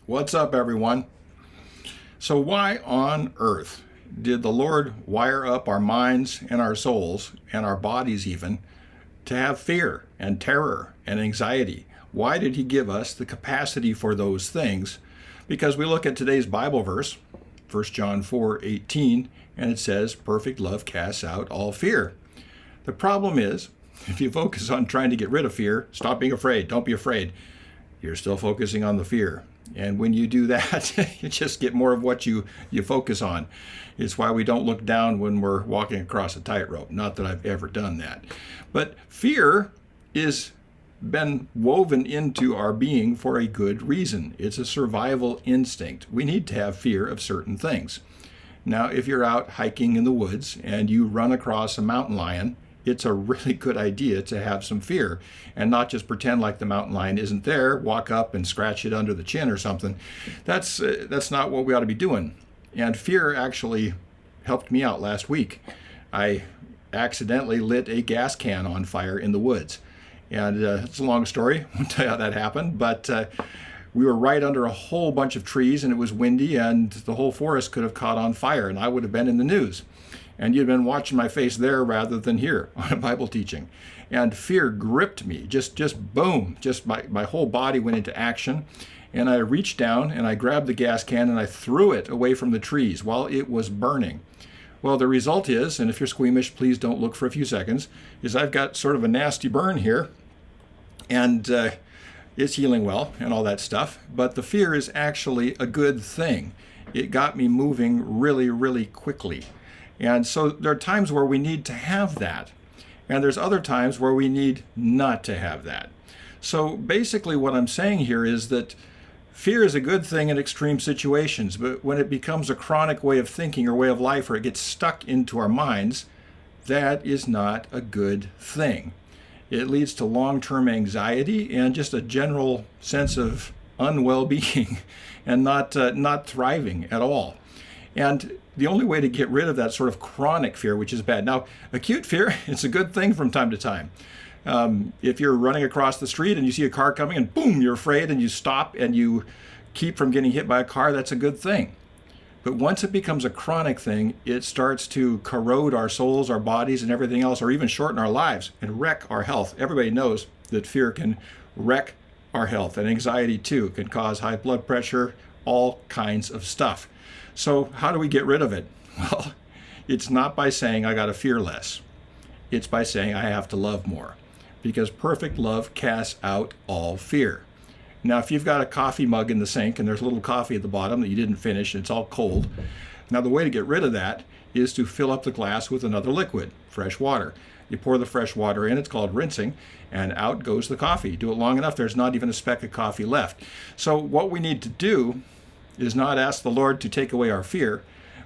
What's up, everyone? So why on earth did the Lord wire up our minds and our souls and our bodies even to have fear and terror and anxiety? Why did he give us the capacity for those things? Because we look at today's Bible verse, 1 John 4:18, and it says, perfect love casts out all fear. The problem is, if you focus on trying to get rid of fear, stop being afraid, don't be afraid, you're still focusing on the fear. And when you do that, you just get more of what you focus on. It's why we don't look down when we're walking across a tightrope. Not that I've ever done that. But fear is been woven into our being for a good reason. It's a survival instinct. We need to have fear of certain things. Now, if you're out hiking in the woods and you run across a mountain lion, it's a really good idea to have some fear and not just pretend like the mountain lion isn't there, walk up and scratch it under the chin or something. That's not what we ought to be doing. And fear actually helped me out last week. I accidentally lit a gas can on fire in the woods. And it's a long story. I won't tell you how that happened, but we were right under a whole bunch of trees and it was windy and the whole forest could have caught on fire and I would have been in the news. And you'd been watching my face there rather than here on a Bible teaching. And fear gripped me, just boom, just my whole body went into action. And I reached down and I grabbed the gas can and I threw it away from the trees while it was burning. Well, the result is, and if you're squeamish, please don't look for a few seconds, is I've got sort of a nasty burn here. And it's healing well and all that stuff. But the fear is actually a good thing. It got me moving really, really quickly. And so there are times where we need to have that. And there's other times where we need not to have that. So basically what I'm saying here is that fear is a good thing in extreme situations, but when it becomes a chronic way of thinking or way of life, or it gets stuck into our minds, that is not a good thing. It leads to long-term anxiety and just a general sense of unwell-being and not thriving at all. And the only way to get rid of that sort of chronic fear, which is bad. Now, acute fear, it's a good thing from time to time. If you're running across the street and you see a car coming and boom, you're afraid and you stop and you keep from getting hit by a car, that's a good thing. But once it becomes a chronic thing, it starts to corrode our souls, our bodies, and everything else, or even shorten our lives and wreck our health. Everybody knows that fear can wreck our health, and anxiety too can cause high blood pressure, all kinds of stuff. So how do we get rid of it? Well, it's not by saying I got to fear less. It's by saying I have to love more, because perfect love casts out all fear. Now, if you've got a coffee mug in the sink and there's a little coffee at the bottom that you didn't finish and it's all cold, now the way to get rid of that is to fill up the glass with another liquid, fresh water. You pour the fresh water in, it's called rinsing, and out goes the coffee. Do it long enough, there's not even a speck of coffee left. So what we need to do is not ask the Lord to take away our fear,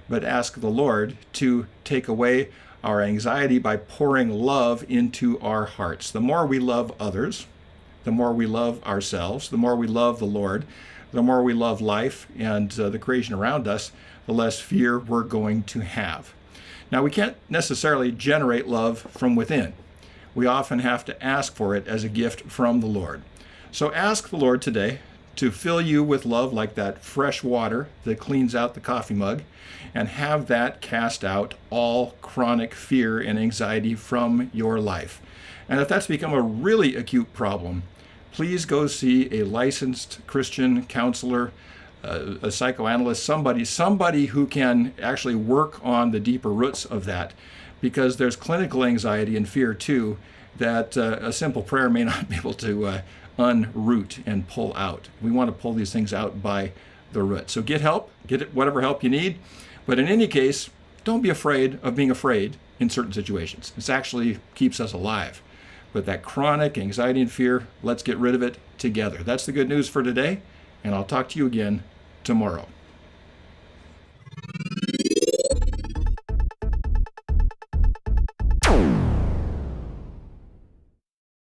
but ask the Lord to take away our anxiety by pouring love into our hearts. The more we love others, the more we love ourselves, the more we love the Lord, the more we love life and the creation around us, the less fear we're going to have. Now, we can't necessarily generate love from within. We often have to ask for it as a gift from the Lord. So ask the Lord today to fill you with love like that fresh water that cleans out the coffee mug, and have that cast out all chronic fear and anxiety from your life. And if that's become a really acute problem, please go see a licensed Christian counselor, a psychoanalyst, somebody who can actually work on the deeper roots of that, because there's clinical anxiety and fear too that a simple prayer may not be able to unroot and pull out. We want to pull these things out by the root. So get help, whatever help you need. But in any case, don't be afraid of being afraid in certain situations. This actually keeps us alive. But that chronic anxiety and fear, let's get rid of it together. That's the good news for today, and I'll talk to you again tomorrow.